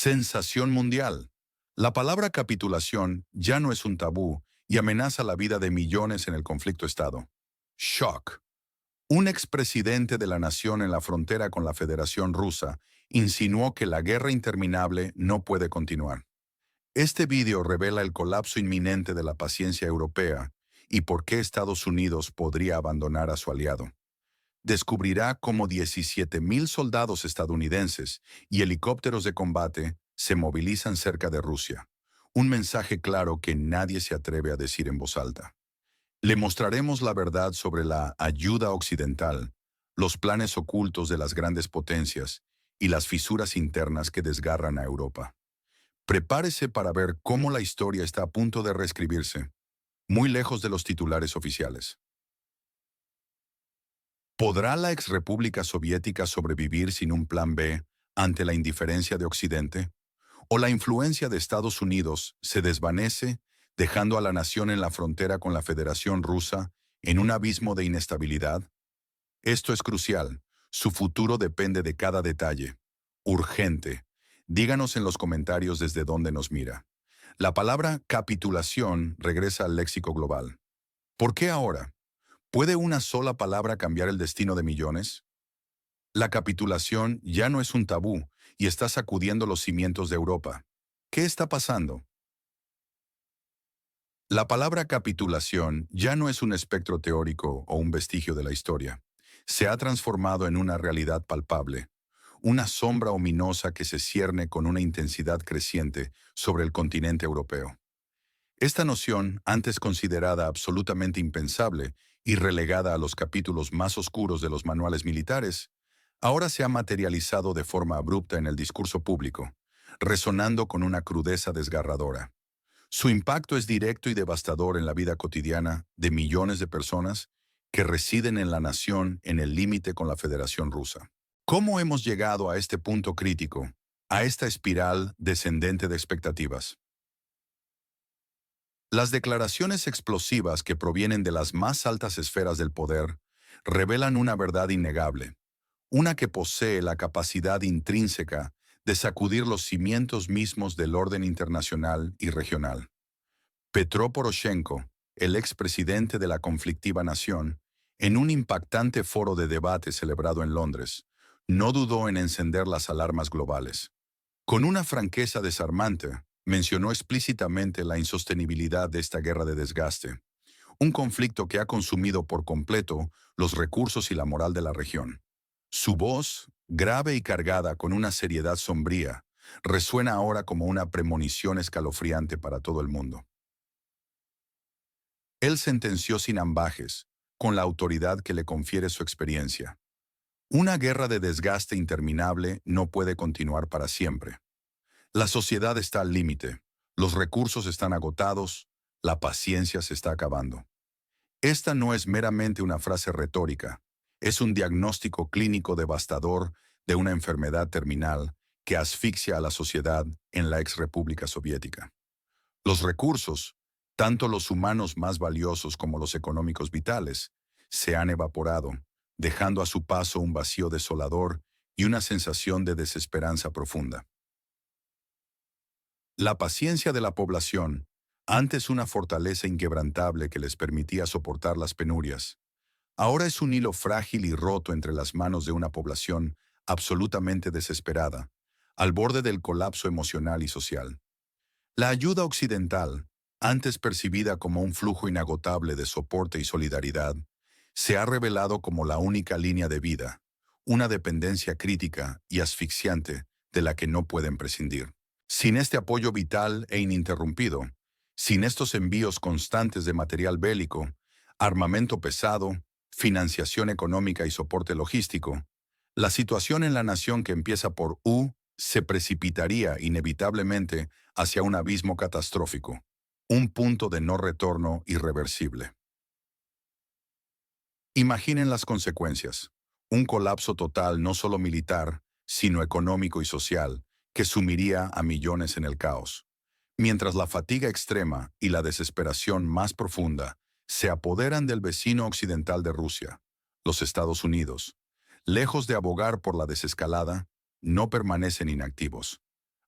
Sensación mundial. La palabra capitulación ya no es un tabú y amenaza la vida de millones en el conflicto Estado. Shock. Un expresidente de la nación en la frontera con la Federación Rusa insinuó que la guerra interminable no puede continuar. Este video revela el colapso inminente de la paciencia europea y por qué Estados Unidos podría abandonar a su aliado. Descubrirá cómo 17,000 soldados estadounidenses y helicópteros de combate se movilizan cerca de Rusia. Un mensaje claro que nadie se atreve a decir en voz alta. Le mostraremos la verdad sobre la ayuda occidental, los planes ocultos de las grandes potencias y las fisuras internas que desgarran a Europa. Prepárese para ver cómo la historia está a punto de reescribirse, muy lejos de los titulares oficiales. ¿Podrá la exrepública soviética sobrevivir sin un plan B ante la indiferencia de Occidente? ¿O la influencia de Estados Unidos se desvanece, dejando a la nación en la frontera con la Federación Rusa en un abismo de inestabilidad? Esto es crucial. Su futuro depende de cada detalle. Urgente. Díganos en los comentarios desde dónde nos mira. La palabra capitulación regresa al léxico global. ¿Por qué ahora? ¿Puede una sola palabra cambiar el destino de millones? La capitulación ya no es un tabú y está sacudiendo los cimientos de Europa. ¿Qué está pasando? La palabra capitulación ya no es un espectro teórico o un vestigio de la historia. Se ha transformado en una realidad palpable, una sombra ominosa que se cierne con una intensidad creciente sobre el continente europeo. Esta noción, antes considerada absolutamente impensable y relegada a los capítulos más oscuros de los manuales militares, ahora se ha materializado de forma abrupta en el discurso público, resonando con una crudeza desgarradora. Su impacto es directo y devastador en la vida cotidiana de millones de personas que residen en la nación en el límite con la Federación Rusa. ¿Cómo hemos llegado a este punto crítico, a esta espiral descendente de expectativas? Las declaraciones explosivas que provienen de las más altas esferas del poder revelan una verdad innegable, una que posee la capacidad intrínseca de sacudir los cimientos mismos del orden internacional y regional. Petro Poroshenko, el expresidente de la conflictiva nación, en un impactante foro de debate celebrado en Londres, no dudó en encender las alarmas globales. Con una franqueza desarmante, mencionó explícitamente la insostenibilidad de esta guerra de desgaste, un conflicto que ha consumido por completo los recursos y la moral de la región. Su voz, grave y cargada con una seriedad sombría, resuena ahora como una premonición escalofriante para todo el mundo. Él sentenció sin ambages, con la autoridad que le confiere su experiencia. Una guerra de desgaste interminable no puede continuar para siempre. La sociedad está al límite, los recursos están agotados, la paciencia se está acabando. Esta no es meramente una frase retórica, es un diagnóstico clínico devastador de una enfermedad terminal que asfixia a la sociedad en la exrepública soviética. Los recursos, tanto los humanos más valiosos como los económicos vitales, se han evaporado, dejando a su paso un vacío desolador y una sensación de desesperanza profunda. La paciencia de la población, antes una fortaleza inquebrantable que les permitía soportar las penurias, ahora es un hilo frágil y roto entre las manos de una población absolutamente desesperada, al borde del colapso emocional y social. La ayuda occidental, antes percibida como un flujo inagotable de soporte y solidaridad, se ha revelado como la única línea de vida, una dependencia crítica y asfixiante de la que no pueden prescindir. Sin este apoyo vital e ininterrumpido, sin estos envíos constantes de material bélico, armamento pesado, financiación económica y soporte logístico, la situación en la nación que empieza por U se precipitaría inevitablemente hacia un abismo catastrófico, un punto de no retorno irreversible. Imaginen las consecuencias. Un colapso total no solo militar, sino económico y social, que sumiría a millones en el caos. Mientras la fatiga extrema y la desesperación más profunda se apoderan del vecino occidental de Rusia, los Estados Unidos, lejos de abogar por la desescalada, no permanecen inactivos.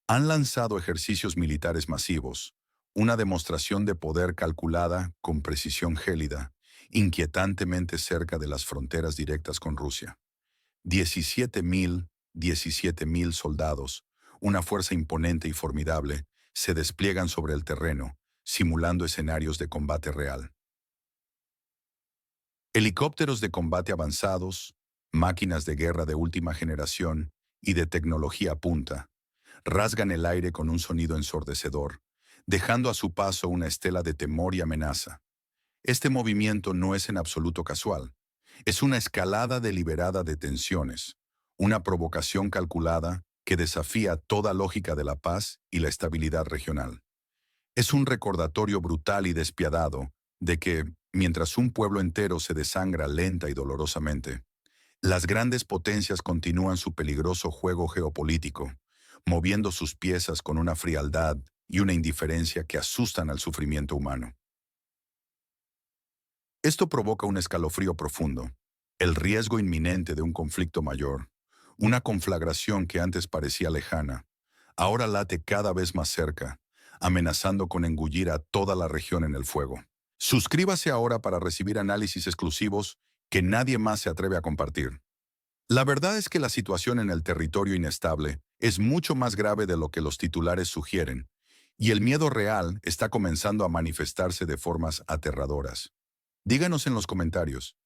Han lanzado ejercicios militares masivos, una demostración de poder calculada con precisión gélida, inquietantemente cerca de las fronteras directas con Rusia. 17.000 soldados, una fuerza imponente y formidable, se despliegan sobre el terreno, simulando escenarios de combate real. Helicópteros de combate avanzados, máquinas de guerra de última generación y de tecnología punta, rasgan el aire con un sonido ensordecedor, dejando a su paso una estela de temor y amenaza. Este movimiento no es en absoluto casual. Es una escalada deliberada de tensiones, una provocación calculada que desafía toda lógica de la paz y la estabilidad regional. Es un recordatorio brutal y despiadado de que, mientras un pueblo entero se desangra lenta y dolorosamente, las grandes potencias continúan su peligroso juego geopolítico, moviendo sus piezas con una frialdad y una indiferencia que asustan al sufrimiento humano. Esto provoca un escalofrío profundo, el riesgo inminente de un conflicto mayor, una conflagración que antes parecía lejana, ahora late cada vez más cerca, amenazando con engullir a toda la región en el fuego. Suscríbase ahora para recibir análisis exclusivos que nadie más se atreve a compartir. La verdad es que la situación en el territorio inestable es mucho más grave de lo que los titulares sugieren, y el miedo real está comenzando a manifestarse de formas aterradoras. Díganos en los comentarios,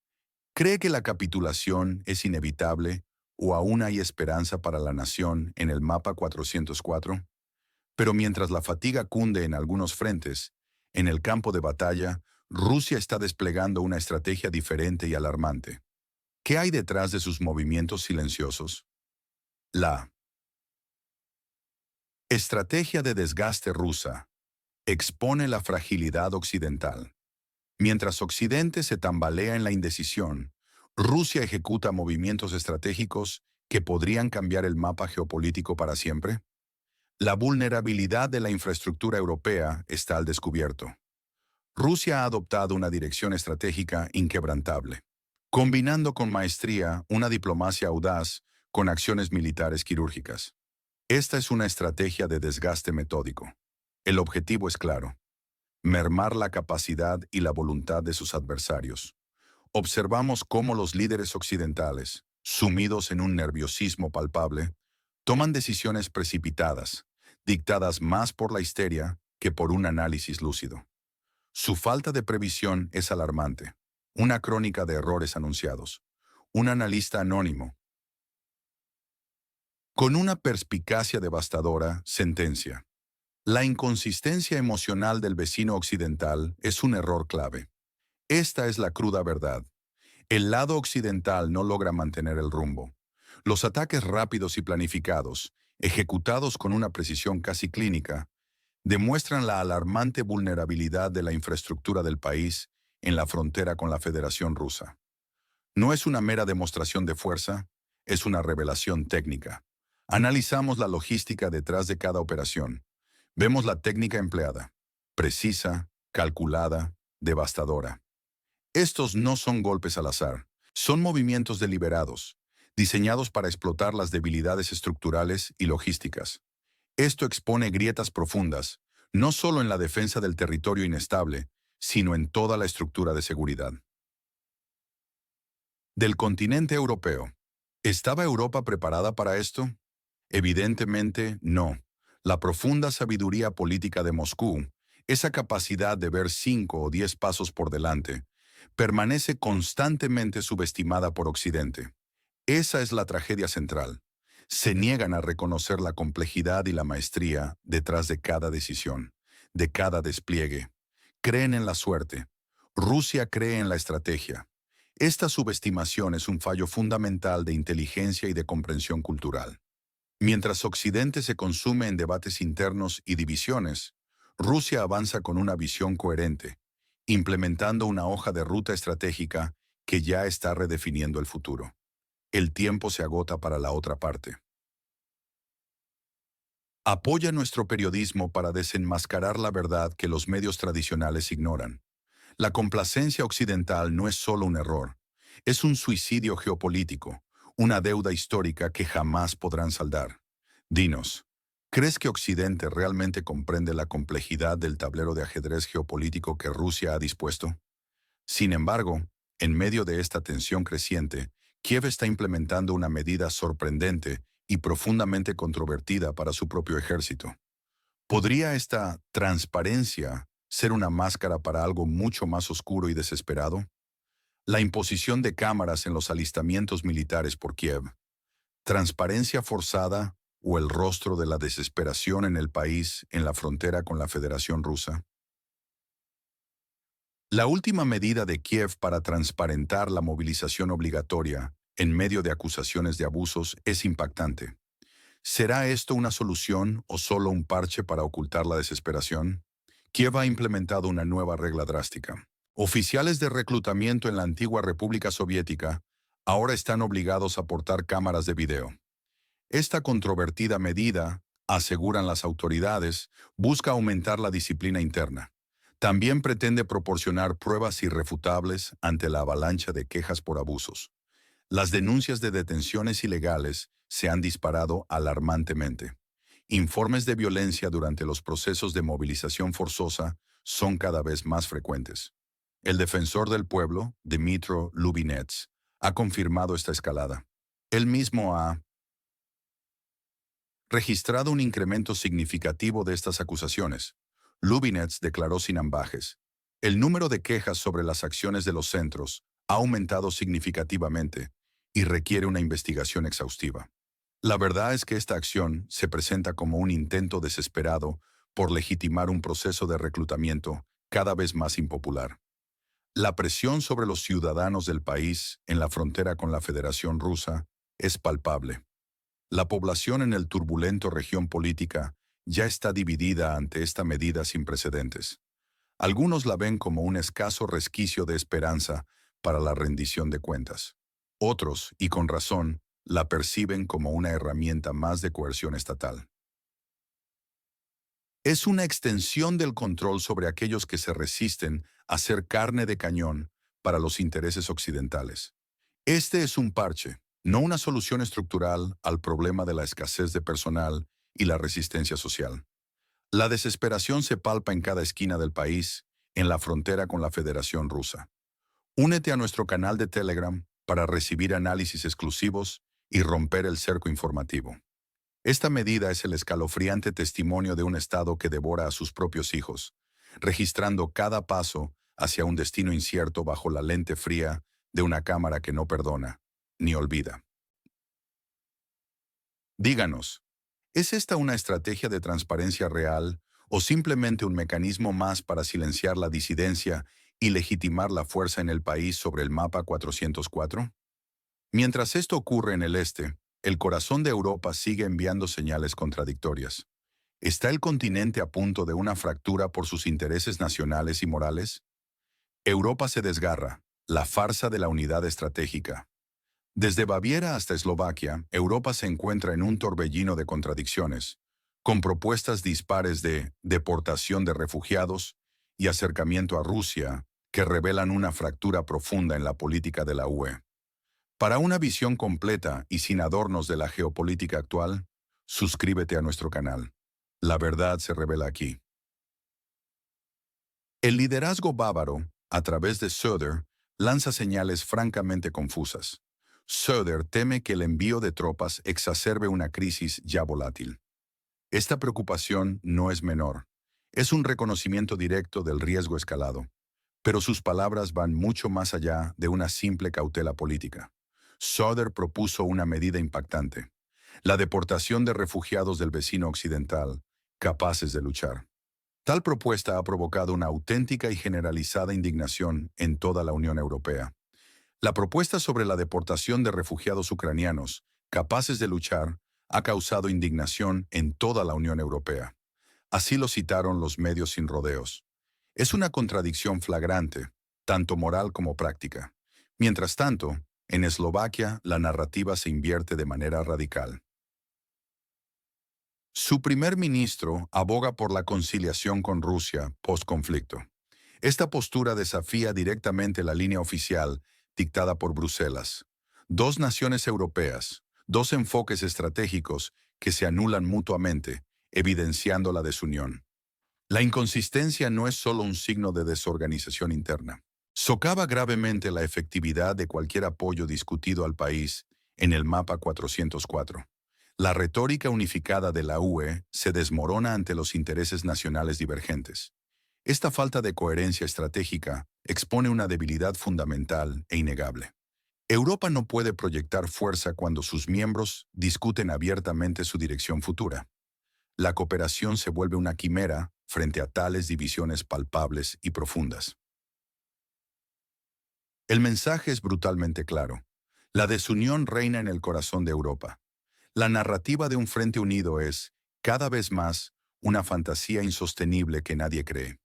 ¿cree que la capitulación es inevitable o aún hay esperanza para la nación en el mapa 404? Pero mientras la fatiga cunde en algunos frentes, en el campo de batalla, Rusia está desplegando una estrategia diferente y alarmante. ¿Qué hay detrás de sus movimientos silenciosos? La estrategia de desgaste rusa expone la fragilidad occidental. Mientras Occidente se tambalea en la indecisión, Rusia ejecuta movimientos estratégicos que podrían cambiar el mapa geopolítico para siempre. La vulnerabilidad de la infraestructura europea está al descubierto. Rusia ha adoptado una dirección estratégica inquebrantable, combinando con maestría una diplomacia audaz con acciones militares quirúrgicas. Esta es una estrategia de desgaste metódico. El objetivo es claro: mermar la capacidad y la voluntad de sus adversarios. Observamos cómo los líderes occidentales, sumidos en un nerviosismo palpable, toman decisiones precipitadas, dictadas más por la histeria que por un análisis lúcido. Su falta de previsión es alarmante. Una crónica de errores anunciados. Un analista anónimo, con una perspicacia devastadora, sentencia: la inconsistencia emocional del vecino occidental es un error clave. Esta es la cruda verdad. El lado occidental no logra mantener el rumbo. Los ataques rápidos y planificados, ejecutados con una precisión casi clínica, demuestran la alarmante vulnerabilidad de la infraestructura del país en la frontera con la Federación Rusa. No es una mera demostración de fuerza, es una revelación técnica. Analizamos la logística detrás de cada operación. Vemos la técnica empleada: precisa, calculada, devastadora. Estos no son golpes al azar, son movimientos deliberados, diseñados para explotar las debilidades estructurales y logísticas. Esto expone grietas profundas, no solo en la defensa del territorio inestable, sino en toda la estructura de seguridad. Del continente europeo. ¿Estaba Europa preparada para esto? Evidentemente, no. La profunda sabiduría política de Moscú, esa capacidad de ver 5 o 10 pasos por delante, permanece constantemente subestimada por Occidente. Esa es la tragedia central. Se niegan a reconocer la complejidad y la maestría detrás de cada decisión, de cada despliegue. Creen en la suerte. Rusia cree en la estrategia. Esta subestimación es un fallo fundamental de inteligencia y de comprensión cultural. Mientras Occidente se consume en debates internos y divisiones, Rusia avanza con una visión coherente, implementando una hoja de ruta estratégica que ya está redefiniendo el futuro. El tiempo se agota para la otra parte. Apoya nuestro periodismo para desenmascarar la verdad que los medios tradicionales ignoran. La complacencia occidental no es solo un error, es un suicidio geopolítico, una deuda histórica que jamás podrán saldar. Dinos, ¿Crees que Occidente realmente comprende la complejidad del tablero de ajedrez geopolítico que Rusia ha dispuesto? Sin embargo, en medio de esta tensión creciente, Kiev está implementando una medida sorprendente y profundamente controvertida para su propio ejército. ¿Podría esta transparencia ser una máscara para algo mucho más oscuro y desesperado? La imposición de cámaras en los alistamientos militares por Kiev, transparencia forzada o el rostro de la desesperación en el país en la frontera con la Federación Rusa. La última medida de Kiev para transparentar la movilización obligatoria en medio de acusaciones de abusos es impactante. ¿Será esto una solución o solo un parche para ocultar la desesperación? Kiev ha implementado una nueva regla drástica. Oficiales de reclutamiento en la antigua República Soviética ahora están obligados a portar cámaras de video. Esta controvertida medida, aseguran las autoridades, busca aumentar la disciplina interna. También pretende proporcionar pruebas irrefutables ante la avalancha de quejas por abusos. Las denuncias de detenciones ilegales se han disparado alarmantemente. Informes de violencia durante los procesos de movilización forzosa son cada vez más frecuentes. El defensor del pueblo, Dmytro Lubinets, ha confirmado esta escalada. Él mismo ha registrado un incremento significativo de estas acusaciones. Lubinets declaró sin ambajes: el número de quejas sobre las acciones de los centros ha aumentado significativamente y requiere una investigación exhaustiva. La verdad es que esta acción se presenta como un intento desesperado por legitimar un proceso de reclutamiento cada vez más impopular. La presión sobre los ciudadanos del país en la frontera con la Federación Rusa es palpable. La población en el turbulento región política ya está dividida ante esta medida sin precedentes. Algunos la ven como un escaso resquicio de esperanza para la rendición de cuentas. Otros, y con razón, la perciben como una herramienta más de coerción estatal. Es una extensión del control sobre aquellos que se resisten a ser carne de cañón para los intereses occidentales. Este es un parche, no una solución estructural al problema de la escasez de personal y la resistencia social. La desesperación se palpa en cada esquina del país, en la frontera con la Federación Rusa. Únete a nuestro canal de Telegram para recibir análisis exclusivos y romper el cerco informativo. Esta medida es el escalofriante testimonio de un Estado que devora a sus propios hijos, registrando cada paso hacia un destino incierto bajo la lente fría de una cámara que no perdona ni olvida. Díganos, ¿es esta una estrategia de transparencia real o simplemente un mecanismo más para silenciar la disidencia y legitimar la fuerza en el país sobre el mapa 404? Mientras esto ocurre en el este, el corazón de Europa sigue enviando señales contradictorias. ¿Está el continente a punto de una fractura por sus intereses nacionales y morales? Europa se desgarra, la farsa de la unidad estratégica. Desde Baviera hasta Eslovaquia, Europa se encuentra en un torbellino de contradicciones, con propuestas dispares de deportación de refugiados y acercamiento a Rusia que revelan una fractura profunda en la política de la UE. Para una visión completa y sin adornos de la geopolítica actual, suscríbete a nuestro canal. La verdad se revela aquí. El liderazgo bávaro, a través de Söder, lanza señales francamente confusas. Söder teme que el envío de tropas exacerbe una crisis ya volátil. Esta preocupación no es menor. Es un reconocimiento directo del riesgo escalado. Pero sus palabras van mucho más allá de una simple cautela política. Söder propuso una medida impactante: la deportación de refugiados del vecino occidental, capaces de luchar. Tal propuesta ha provocado una auténtica y generalizada indignación en toda la Unión Europea. La propuesta sobre la deportación de refugiados ucranianos, capaces de luchar, ha causado indignación en toda la Unión Europea. Así lo citaron los medios sin rodeos. Es una contradicción flagrante, tanto moral como práctica. Mientras tanto, en Eslovaquia la narrativa se invierte de manera radical. Su primer ministro aboga por la conciliación con Rusia post-conflicto. Esta postura desafía directamente la línea oficial dictada por Bruselas. Dos naciones europeas, dos enfoques estratégicos que se anulan mutuamente evidenciando la desunión. La inconsistencia no es solo un signo de desorganización interna. Socava gravemente la efectividad de cualquier apoyo discutido al país en el mapa 404. La retórica unificada de la UE se desmorona ante los intereses nacionales divergentes. Esta falta de coherencia estratégica expone una debilidad fundamental e innegable. Europa no puede proyectar fuerza cuando sus miembros discuten abiertamente su dirección futura. La cooperación se vuelve una quimera frente a tales divisiones palpables y profundas. El mensaje es brutalmente claro. La desunión reina en el corazón de Europa. La narrativa de un frente unido es, cada vez más, una fantasía insostenible que nadie cree.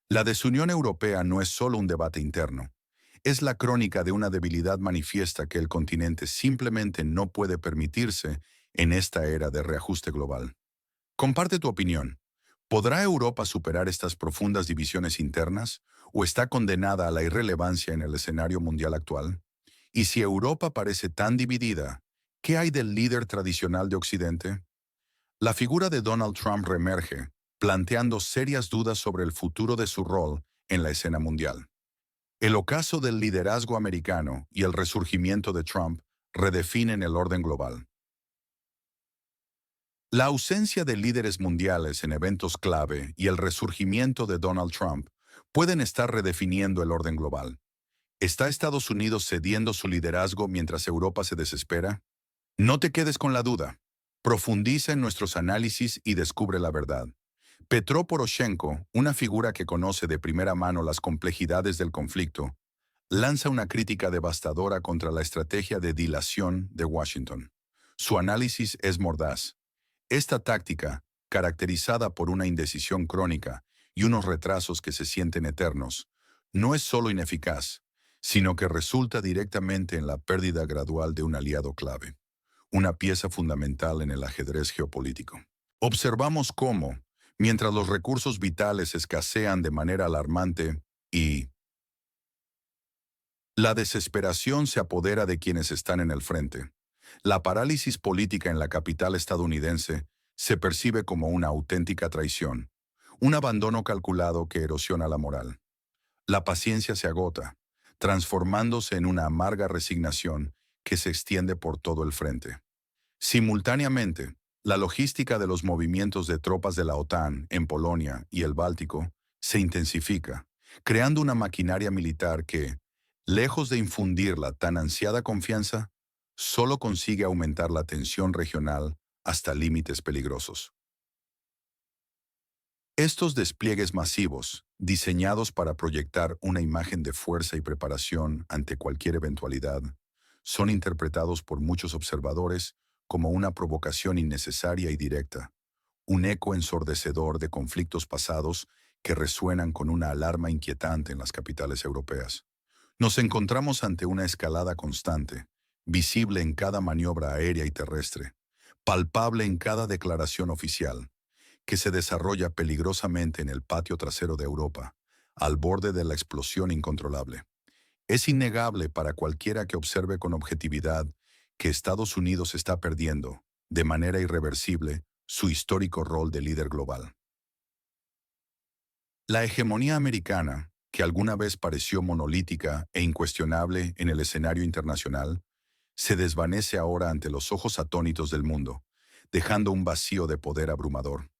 La desunión europea no es solo un debate interno. Es la crónica de una debilidad manifiesta que el continente simplemente no puede permitirse en esta era de reajuste global. Comparte tu opinión. ¿Podrá Europa superar estas profundas divisiones internas o está condenada a la irrelevancia en el escenario mundial actual? Y si Europa parece tan dividida, ¿qué hay del líder tradicional de Occidente? La figura de Donald Trump reemerge, planteando serias dudas sobre el futuro de su rol en la escena mundial. El ocaso del liderazgo americano y el resurgimiento de Trump redefinen el orden global. La ausencia de líderes mundiales en eventos clave y el resurgimiento de Donald Trump pueden estar redefiniendo el orden global. ¿Está Estados Unidos cediendo su liderazgo mientras Europa se desespera? No te quedes con la duda. Profundiza en nuestros análisis y descubre la verdad. Petro Poroshenko, una figura que conoce de primera mano las complejidades del conflicto, lanza una crítica devastadora contra la estrategia de dilación de Washington. Su análisis es mordaz. Esta táctica, caracterizada por una indecisión crónica y unos retrasos que se sienten eternos, no es solo ineficaz, sino que resulta directamente en la pérdida gradual de un aliado clave, una pieza fundamental en el ajedrez geopolítico. Observamos cómo, mientras los recursos vitales escasean de manera alarmante y la desesperación se apodera de quienes están en el frente, la parálisis política en la capital estadounidense se percibe como una auténtica traición, un abandono calculado que erosiona la moral. La paciencia se agota, transformándose en una amarga resignación que se extiende por todo el frente. Simultáneamente, la logística de los movimientos de tropas de la OTAN en Polonia y el Báltico se intensifica, creando una maquinaria militar que, lejos de infundir la tan ansiada confianza, solo consigue aumentar la tensión regional hasta límites peligrosos. Estos despliegues masivos, diseñados para proyectar una imagen de fuerza y preparación ante cualquier eventualidad, son interpretados por muchos observadores como una provocación innecesaria y directa, un eco ensordecedor de conflictos pasados que resuenan con una alarma inquietante en las capitales europeas. Nos encontramos ante una escalada constante, visible en cada maniobra aérea y terrestre, palpable en cada declaración oficial, que se desarrolla peligrosamente en el patio trasero de Europa, al borde de la explosión incontrolable. Es innegable para cualquiera que observe con objetividad que Estados Unidos está perdiendo, de manera irreversible, su histórico rol de líder global. La hegemonía americana, que alguna vez pareció monolítica e incuestionable en el escenario internacional, se desvanece ahora ante los ojos atónitos del mundo, dejando un vacío de poder abrumador.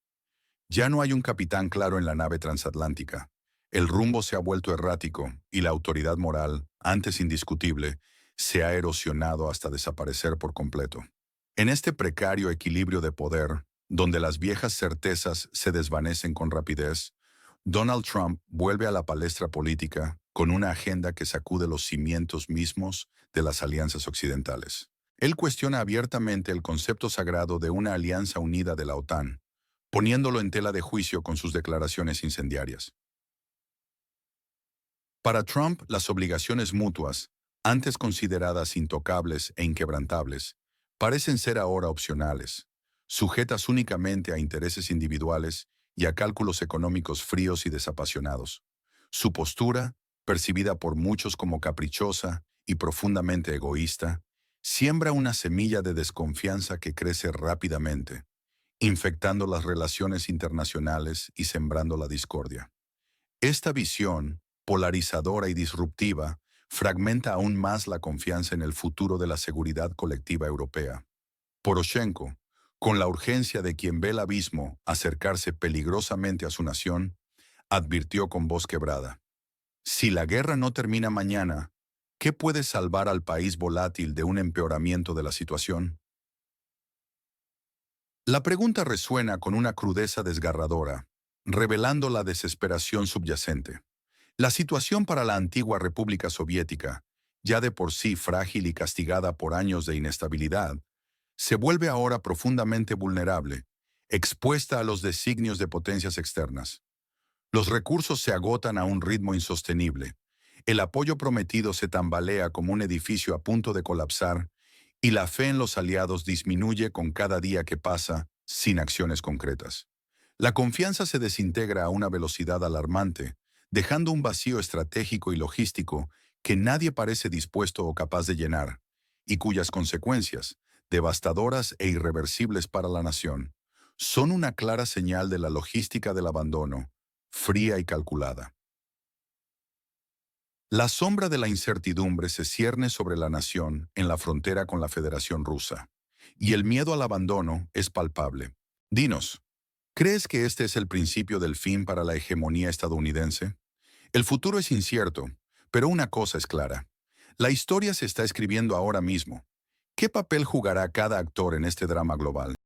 Ya no hay un capitán claro en la nave transatlántica. El rumbo se ha vuelto errático y la autoridad moral, antes indiscutible, se ha erosionado hasta desaparecer por completo. En este precario equilibrio de poder, donde las viejas certezas se desvanecen con rapidez, Donald Trump vuelve a la palestra política con una agenda que sacude los cimientos mismos de las alianzas occidentales. Él cuestiona abiertamente el concepto sagrado de una alianza unida de la OTAN, poniéndolo en tela de juicio con sus declaraciones incendiarias. Para Trump, las obligaciones mutuas, antes consideradas intocables e inquebrantables, parecen ser ahora opcionales, sujetas únicamente a intereses individuales y a cálculos económicos fríos y desapasionados. Su postura, percibida por muchos como caprichosa y profundamente egoísta, siembra una semilla de desconfianza que crece rápidamente, infectando las relaciones internacionales y sembrando la discordia. Esta visión, polarizadora y disruptiva, fragmenta aún más la confianza en el futuro de la seguridad colectiva europea. Poroshenko, con la urgencia de quien ve el abismo acercarse peligrosamente a su nación, advirtió con voz quebrada: si la guerra no termina mañana, ¿qué puede salvar al país volátil de un empeoramiento de la situación? La pregunta resuena con una crudeza desgarradora, revelando la desesperación subyacente. La situación para la antigua República Soviética, ya de por sí frágil y castigada por años de inestabilidad, se vuelve ahora profundamente vulnerable, expuesta a los designios de potencias externas. Los recursos se agotan a un ritmo insostenible. El apoyo prometido se tambalea como un edificio a punto de colapsar y la fe en los aliados disminuye con cada día que pasa sin acciones concretas. La confianza se desintegra a una velocidad alarmante, dejando un vacío estratégico y logístico que nadie parece dispuesto o capaz de llenar, y cuyas consecuencias, devastadoras e irreversibles para la nación, son una clara señal de la logística del abandono, fría y calculada. La sombra de la incertidumbre se cierne sobre la nación en la frontera con la Federación Rusa, y el miedo al abandono es palpable. Dinos, ¿crees que este es el principio del fin para la hegemonía estadounidense? El futuro es incierto, pero una cosa es clara. La historia se está escribiendo ahora mismo. ¿Qué papel jugará cada actor en este drama global?